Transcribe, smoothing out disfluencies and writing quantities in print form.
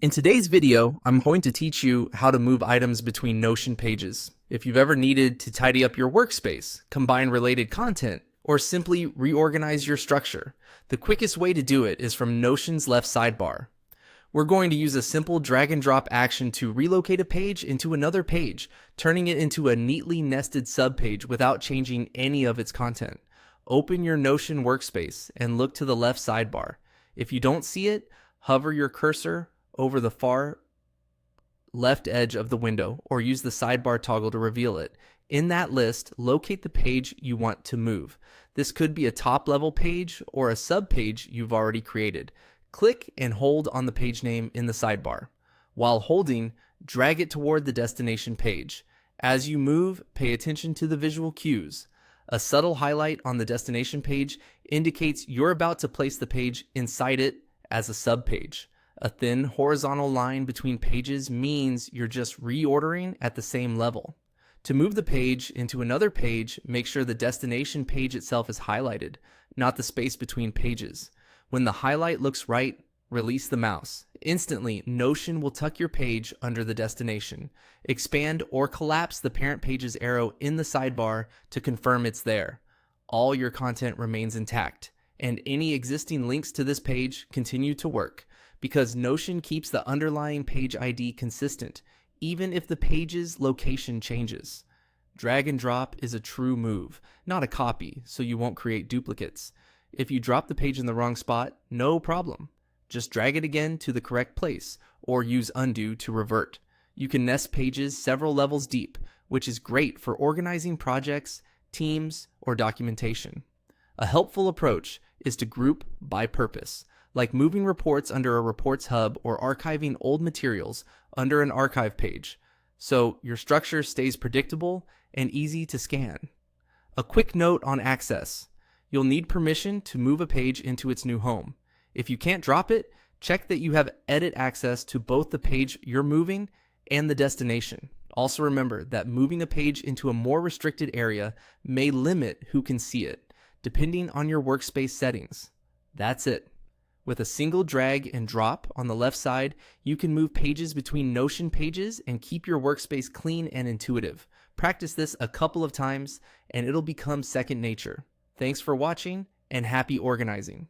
In today's video, I'm going to teach you how to move items between Notion pages. If you've ever needed to tidy up your workspace, combine related content, or simply reorganize your structure, the quickest way to do it is from Notion's left sidebar. We're going to use a simple drag and drop action to relocate a page into another page, turning it into a neatly nested subpage without changing any of its content. Open your Notion workspace and look to the left sidebar. If you don't see it, hover your cursor over the far left edge of the window or use the sidebar toggle to reveal it. In that list, locate the page you want to move. This could be a top-level page or a sub-page you've already created. Click and hold on the page name in the sidebar. While holding, drag it toward the destination page. As you move, pay attention to the visual cues. A subtle highlight on the destination page indicates you're about to place the page inside it as a sub-page. A thin horizontal line between pages means you're just reordering at the same level. To move the page into another page, make sure the destination page itself is highlighted, not the space between pages. When the highlight looks right, release the mouse. Instantly, Notion will tuck your page under the destination. Expand or collapse the parent page's arrow in the sidebar to confirm it's there. All your content remains intact, and any existing links to this page continue to work, because Notion keeps the underlying page ID consistent, even if the page's location changes. Drag and drop is a true move, not a copy, so you won't create duplicates. If you drop the page in the wrong spot, no problem. Just drag it again to the correct place, or use undo to revert. You can nest pages several levels deep, which is great for organizing projects, teams, or documentation. A helpful approach is to group by purpose, like moving reports under a reports hub or archiving old materials under an archive page, so your structure stays predictable and easy to scan. A quick note on access. You'll need permission to move a page into its new home. If you can't drop it, check that you have edit access to both the page you're moving and the destination. Also remember that moving a page into a more restricted area may limit who can see it, depending on your workspace settings. That's it. With a single drag and drop on the left side, you can move pages between Notion pages and keep your workspace clean and intuitive. Practice this a couple of times and it'll become second nature. Thanks for watching and happy organizing.